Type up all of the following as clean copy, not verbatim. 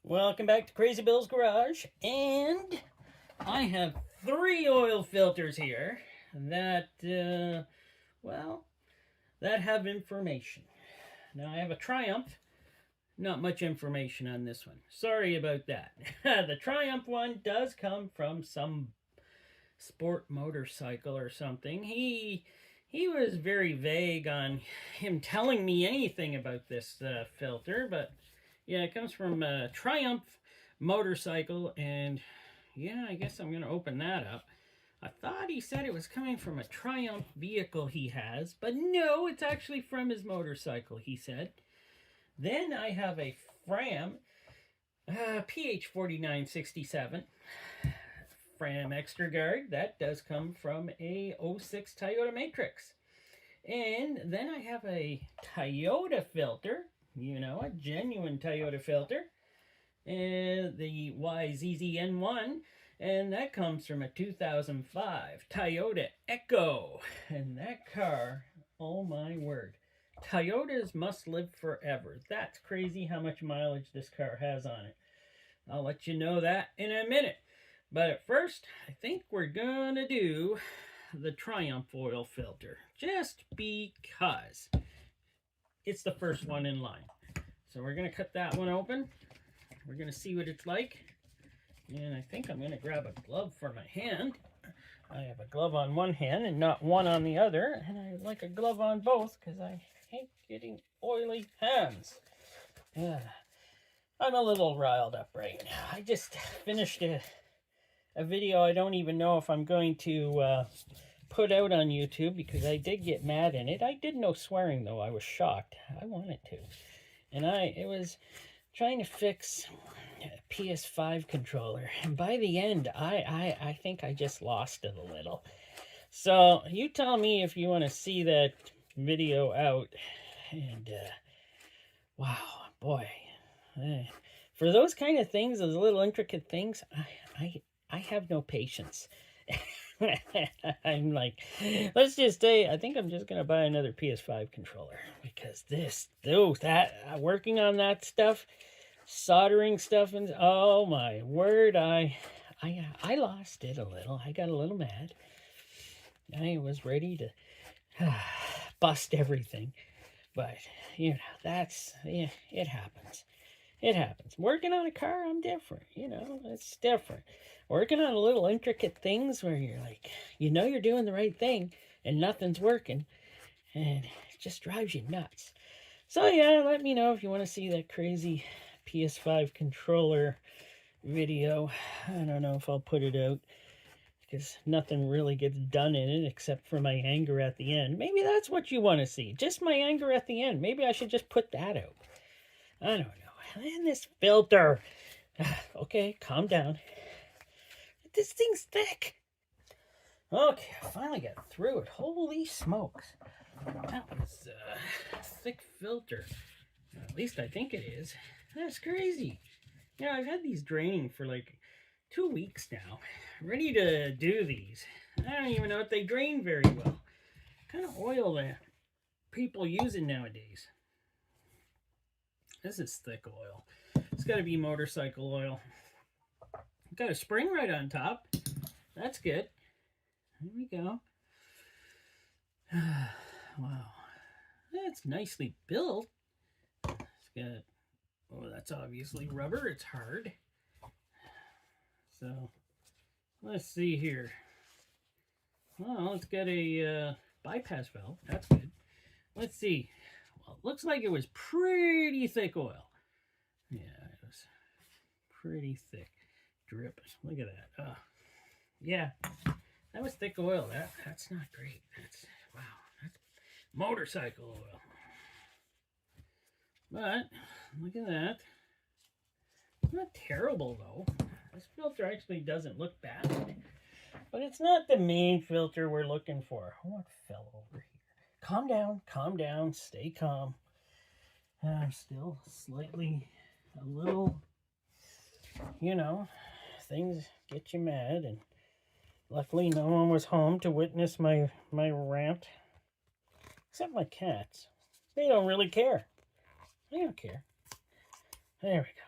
Welcome back to Crazy Bill's Garage, and I have three oil filters here that, well, that have information. Now I have a Triumph, not much information on this one. Sorry about that. The Triumph one does come from some sport motorcycle or something. He was very vague on him telling me anything about this filter, but yeah, it comes from a Triumph motorcycle, and yeah, I guess I'm going to open that up. I thought he said it was coming from a Triumph vehicle he has, but no, it's actually from his motorcycle, he said. Then I have a Fram PH4967 Fram Extra Guard. That does come from a '06 Toyota Matrix. And then I have a Toyota filter, a genuine Toyota filter, and the YZZN1, and that comes from a 2005 Toyota Echo. And that car, oh my word, Toyotas must live forever. That's crazy how much mileage this car has on it. I'll let you know that in a minute. But at first, I think we're gonna do the Triumph oil filter, just because it's the first one in line. So we're gonna cut that one open. We're gonna see what it's like. And I think I'm gonna grab a glove for my hand. I have a glove on one hand and not one on the other, and I like a glove on both because I hate getting oily hands. Yeah, I'm a little riled up right now. I just finished a video I don't even know if I'm going to put out on YouTube because I did get mad in it. I did no swearing though. I was shocked. I wanted to. And it was trying to fix a PS5 controller. And by the end, I think I just lost it a little. So you tell me if you want to see that video out. And wow, boy. For those kind of things, those little intricate things, I have no patience. I'm like, let's just say, I think I'm just going to buy another PS5 controller because working on that stuff, soldering stuff, and oh my word, I lost it a little. I got a little mad. I was ready to bust everything, but it happens. It happens. Working on a car, I'm different. It's different. Working on little intricate things where you're like, you're doing the right thing and nothing's working. And it just drives you nuts. So yeah, let me know if you want to see that crazy PS5 controller video. I don't know if I'll put it out because nothing really gets done in it except for my anger at the end. Maybe that's what you want to see. Just my anger at the end. Maybe I should just put that out. I don't know. And this filter. Okay, calm down. This thing's thick. Okay, I finally got through it. Holy smokes. That was a thick filter. At least I think it is. That's crazy. I've had these draining for like 2 weeks now. Ready to do these. I don't even know if they drain very well. What kind of oil that people using nowadays? This is thick oil. It's got to be motorcycle oil. Got a spring right on top. That's good. There we go. Wow. That's nicely built. It's got, that's obviously rubber. It's hard. So, let's see here. Well, it's got a bypass valve. That's good. Let's see. Well, it looks like it was pretty thick oil. Yeah, it was pretty thick. Drip. Look at that. Yeah, that was thick oil. That's not great. That's motorcycle oil. But look at that. It's not terrible though. This filter actually doesn't look bad, but it's not the main filter we're looking for. What fell over here? Calm down, stay calm. I'm still slightly a little, things get you mad, and luckily no one was home to witness my rant, except my cats. They don't really care. They don't care. There we go.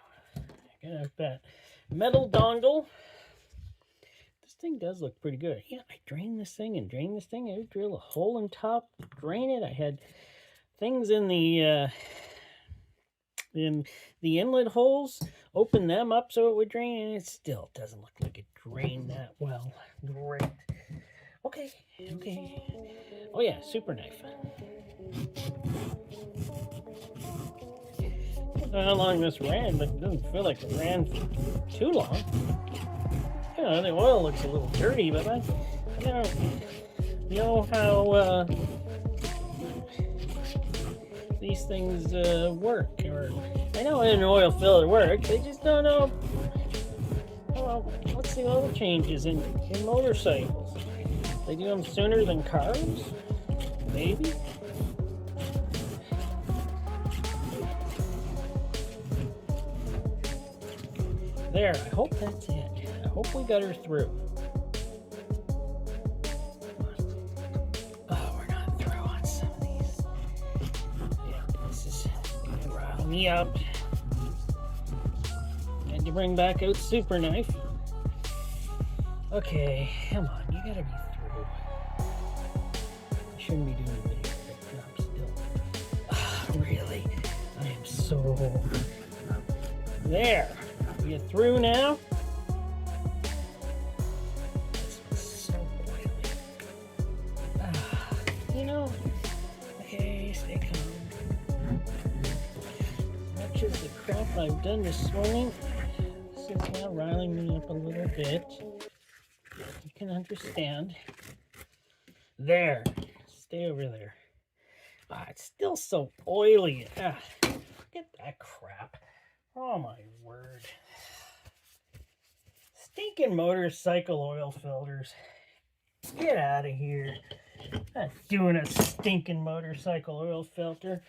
I like that. Metal dongle. This thing does look pretty good. Yeah, I drained this thing and drained this thing. I drill a hole in top, drain it. I had things in the inlet holes, open them up so it would drain, and it still doesn't look like it drained that well. Great. Okay. Oh yeah, super knife. I don't know how long this ran, but it doesn't feel like it ran too long. You know, the oil looks a little dirty, but you know how these things work. Or I know an oil filler works, I just don't know. Well, what's the oil changes in motorcycles? They do them sooner than cars? Maybe? There, I hope that's it. I hope we got her through. Oh, we're not through on some of these. Yeah, this is gonna rile me up. Had to bring back out super knife. Okay, come on, you gotta be through. I shouldn't be doing a video, but I'm still. Really? I am so. There. Are you through now? This was so oily. You know, okay, stay calm. Much of the crap I've done this morning, this is now riling me up a little bit. You can understand. There. Stay over there. It's still so oily. Forget that crap. Oh my word. Stinking motorcycle oil filters. Get out of here. Not doing a stinking motorcycle oil filter.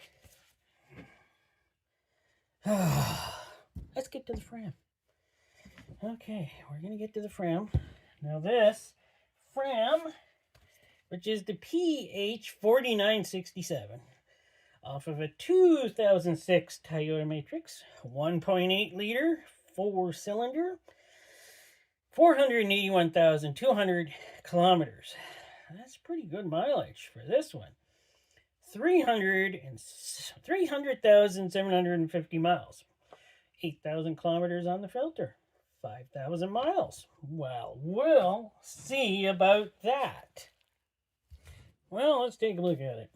Let's get to the Fram. Okay, we're going to get to the Fram. Now this Fram, which is the PH4967, off of a 2006 Toyota Matrix, 1.8 liter, 4-cylinder, 481,200 kilometers. That's pretty good mileage for this one. 300,750 miles. 8,000 kilometers on the filter. 5,000 miles. Well, we'll see about that. Well, let's take a look at it.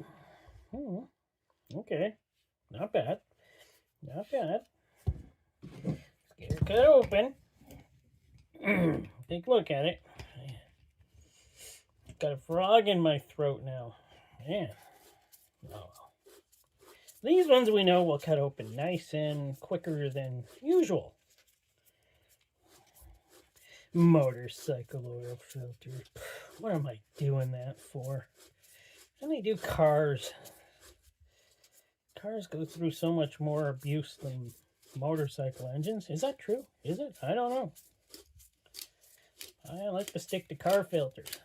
Okay, not bad. Not bad. Let's get her cut open. Take a look at it. Got a frog in my throat now. Man. Oh well. These ones we know will cut open nice and quicker than usual. Motorcycle oil filter. What am I doing that for? And they do cars. Cars go through so much more abuse than motorcycle engines. Is that true? Is it? I don't know. I like to stick to car filters.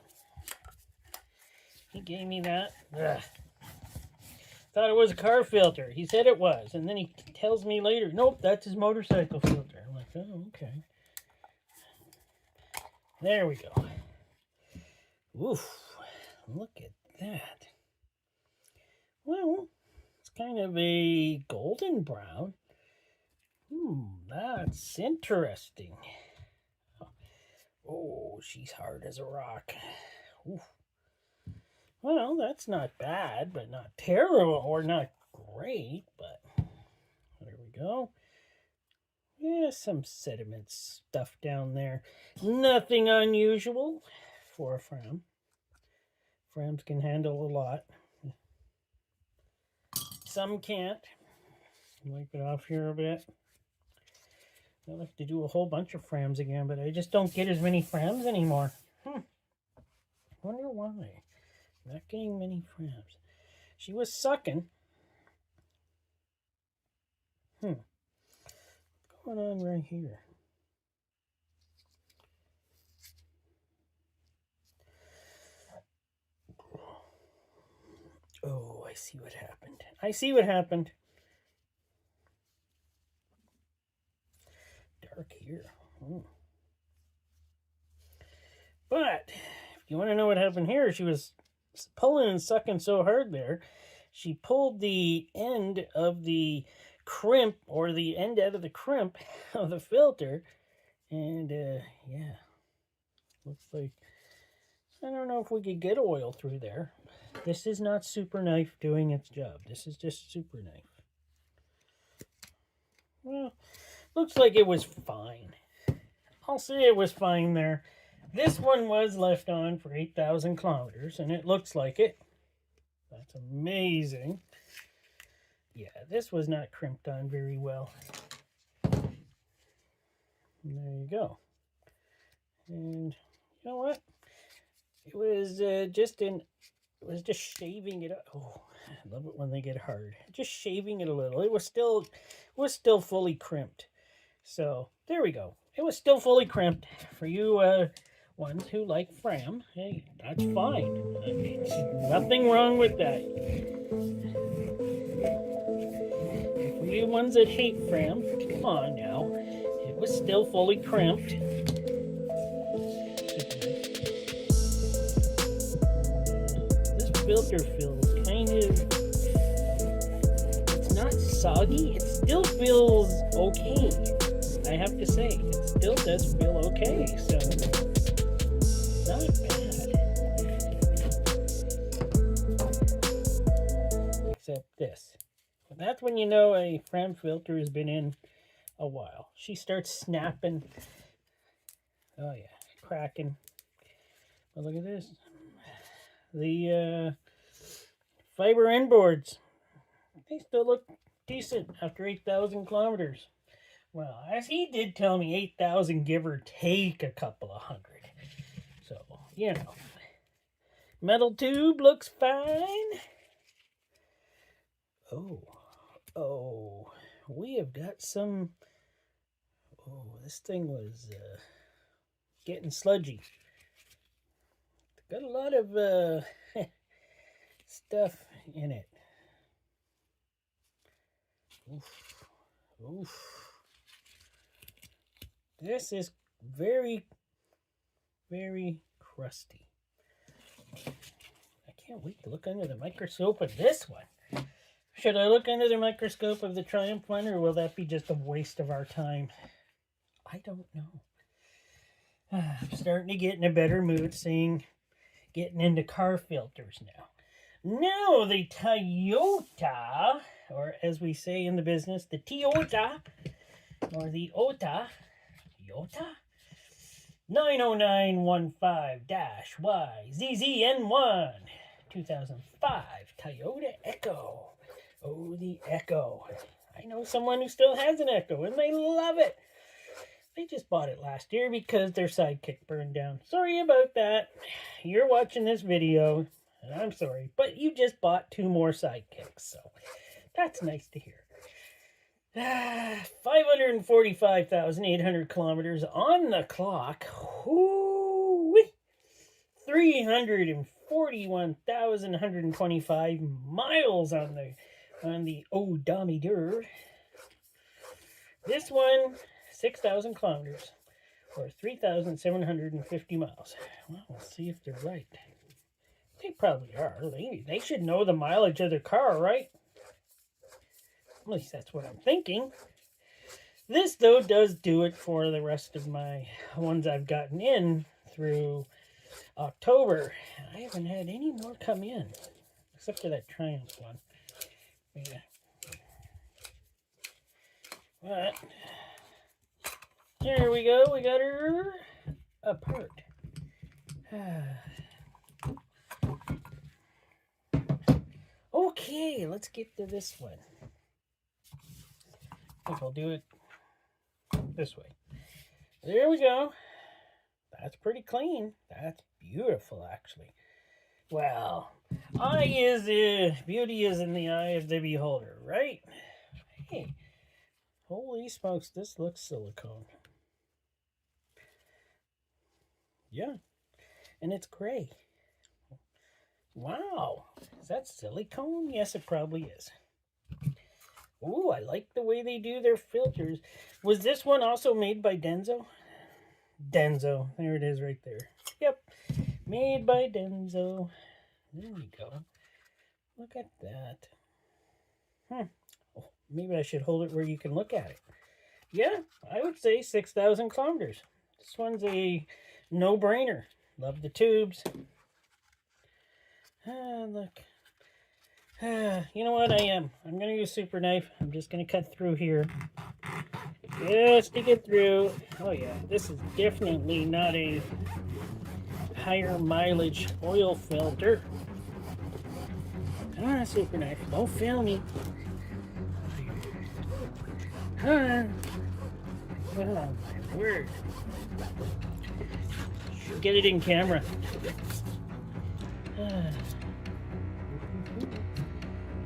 He gave me that. Ugh. Thought it was a car filter. He said it was. And then he tells me later, nope, that's his motorcycle filter. I'm like, oh, okay. There we go. Oof. Look at that. Well, it's kind of a golden brown. That's interesting. Oh, she's hard as a rock. Oof. Well, that's not bad, but not terrible or not great, but there we go. Yeah, some sediment stuff down there. Nothing unusual for a Fram. Frams can handle a lot. Some can't. Wipe it off here a bit. I'll have to do a whole bunch of Frams again, but I just don't get as many Frams anymore. Wonder why. Not getting many Frams. She was sucking. What's going on right here? Oh, I see what happened. dark here. But if you want to know what happened here, she was pulling and sucking so hard there, she pulled the end of the crimp, or the end out of the crimp of the filter, and yeah, looks like, I don't know if we could get oil through there. This is not Super Knife doing its job. This is just Super Knife. Well, looks like it was fine. I'll say it was fine there. This one was left on for 8,000 kilometers, and it looks like it. That's amazing. Yeah, this was not crimped on very well. And there you go. And you know what? It was just shaving it up. Oh, I love it when they get hard. Just shaving it a little. It was still fully crimped. So there we go. It was still fully crimped. For you ones who like Fram, hey, that's fine. Nothing wrong with that. For you ones that hate Fram, come on now. It was still fully crimped. This filter feels kind of, it's not soggy. It still feels okay. I have to say, it still does feel okay. So not bad. Except this. That's when you know a Fram filter has been in a while. She starts snapping. Oh yeah, cracking. But look at this. The fiber inboards, they still look decent after 8,000 kilometers. Well, as he did tell me, 8,000 give or take a couple of hundred. So, you know. Metal tube looks fine. Oh, we have got some. Oh, this thing was getting sludgy. Got a lot of stuff in it. Oof. This is very, very crusty. I can't wait to look under the microscope of this one. Should I look under the microscope of the Triumph one, or will that be just a waste of our time? I don't know. I'm starting to get in a better mood getting into car filters now. Now the Toyota, or as we say in the business, the Toyota, or the Toyota 90915-YZZN1 2005 Toyota Echo. Oh, the Echo. I know someone who still has an Echo, and they love it. They just bought it last year because their sidekick burned down. Sorry about that. You're watching this video, and I'm sorry, but you just bought 2 more sidekicks, so that's nice to hear. 545,800 kilometers on the clock. Whoo-wee. 341,125 miles on the odometer. This one, 6,000 kilometers, or 3,750 miles. Well, we'll see if they're right. They probably are. They should know the mileage of their car, right? At least that's what I'm thinking. This, though, does do it for the rest of my ones I've gotten in through October. I haven't had any more come in, except for that Triumph one. Yeah. But there we go. We got her apart. Okay, let's get to this one. I think I'll do it this way. There we go. That's pretty clean. That's beautiful, actually. Well, beauty is in the eye of the beholder, right? Hey, holy smokes, this looks silicone. Yeah, and it's gray. Wow, is that silicone? Yes, it probably is. Ooh, I like the way they do their filters. Was this one also made by Denso? Denso. There it is right there. Yep. Made by Denso. There we go. Look at that. Oh, maybe I should hold it where you can look at it. Yeah, I would say 6,000 kilometers. This one's a no-brainer. Love the tubes. Look. You know what? I'm going to use super knife. I'm just going to cut through here. Just to get through. Oh yeah, this is definitely not a higher mileage oil filter. Come on, super knife. Don't fail me. Come on. Oh my word. Should get it in camera.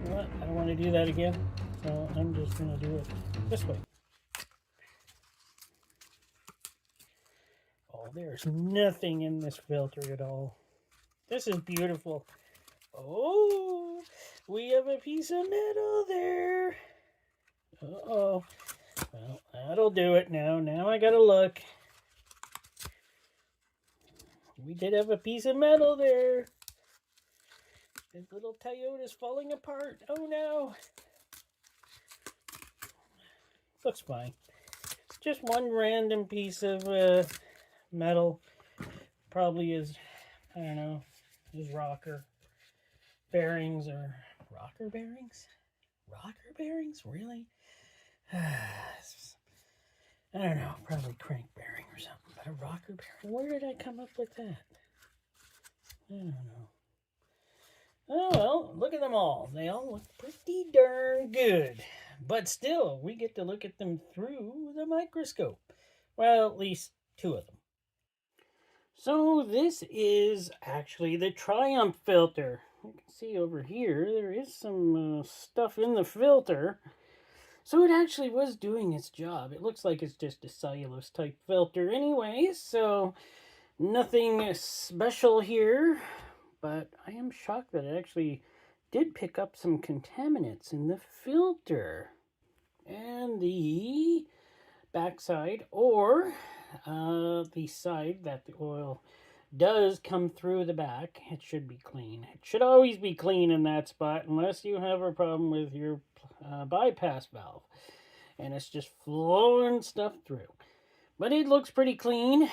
What? I don't want to do that again, so I'm just going to do it this way. Oh, there's nothing in this filter at all. This is beautiful. Oh, we have a piece of metal there. Uh-oh. Well, that'll do it now. Now I gotta look. We did have a piece of metal there. This little Toyota's falling apart. Oh no. Looks fine. Just one random piece of metal. Probably is, I don't know, his rocker bearings or rocker bearings? Rocker bearings? Really? I don't know, probably crank bearing or something, but a rocker bearing? Where did I come up with that? I don't know. Oh, well, look at them all. They all look pretty darn good. But still, we get to look at them through the microscope. Well, at least two of them. So this is actually the Triumph filter. You can see over here, there is some stuff in the filter. So it actually was doing its job. It looks like it's just a cellulose type filter anyway, so nothing special here. But I am shocked that it actually did pick up some contaminants in the filter. And the backside, or the side that the oil does come through the back, it should be clean. It should always be clean in that spot unless you have a problem with your bypass valve and it's just flowing stuff through. But it looks pretty clean,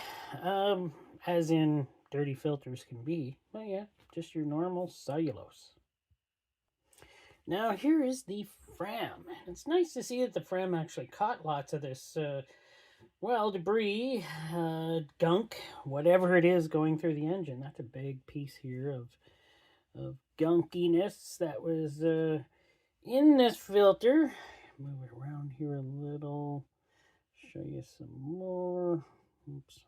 as in dirty filters can be. But yeah, just your normal cellulose. Now here is the Fram. It's nice to see that the Fram actually caught lots of this well, debris, gunk, whatever it is going through the engine. That's a big piece here of gunkiness that was in this filter. Move it around here a little. Show you some more. Oops.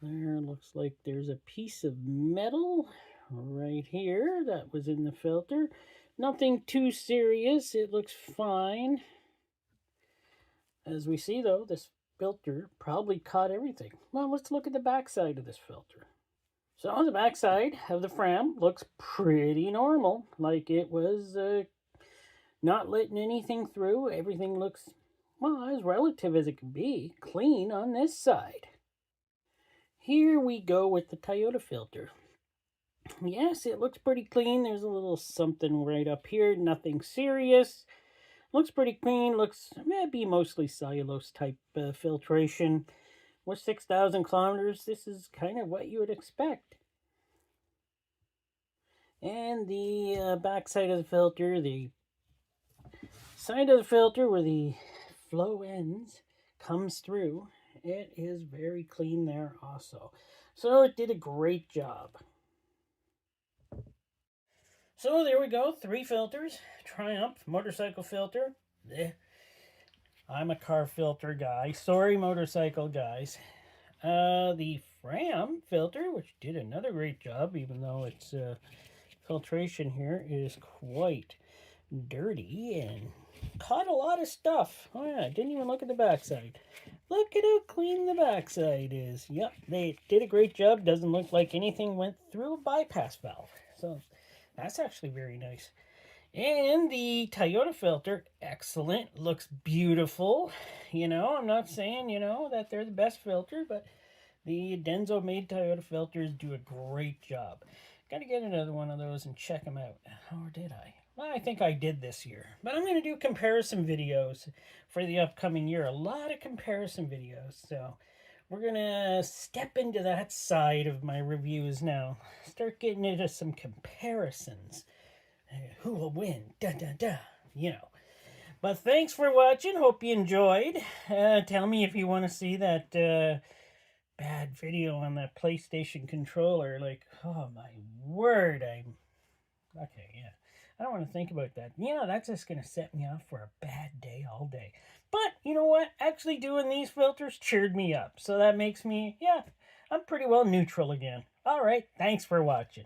There, looks like there's a piece of metal right here that was in the filter. Nothing too serious. It looks fine. As we see, though, this filter probably caught everything. Well, let's look at the backside of this filter. So the backside of the Fram looks pretty normal, like it was not letting anything through. Everything looks, well, as relative as it can be, clean on this side. Here we go with the Toyota filter. Yes, it looks pretty clean. There's a little something right up here, nothing serious. Looks pretty clean, looks maybe mostly cellulose type filtration. With 6,000 kilometers, this is kind of what you would expect. And the back side of the filter, the side of the filter where the flow ends comes through, it is very clean there also. So it did a great job. So there we go, 3 filters. Triumph motorcycle filter. I'm a car filter guy. Sorry, motorcycle guys. The Fram filter, which did another great job, even though its filtration here is quite dirty and caught a lot of stuff. Oh yeah, I didn't even look at the backside. Look at how clean the backside is. Yep, they did a great job. Doesn't look like anything went through a bypass valve. So that's actually very nice. And the Toyota filter, excellent, looks beautiful. You know, I'm not saying, you know, that they're the best filter, but the Denso made Toyota filters do a great job. Got to get another one of those and check them out. Or did I? Well, I think I did this year. But I'm going to do comparison videos for the upcoming year. A lot of comparison videos. So we're going to step into that side of my reviews now. Start getting into some comparisons. Who will win? Da da da. You know. But thanks for watching. Hope you enjoyed. Tell me if you want to see that bad video on that PlayStation controller. Like, oh my word. Okay, yeah. I don't want to think about that. You know, that's just going to set me off for a bad day all day. But, you know what? Actually doing these filters cheered me up. So that makes me, yeah, I'm pretty well neutral again. All right. Thanks for watching.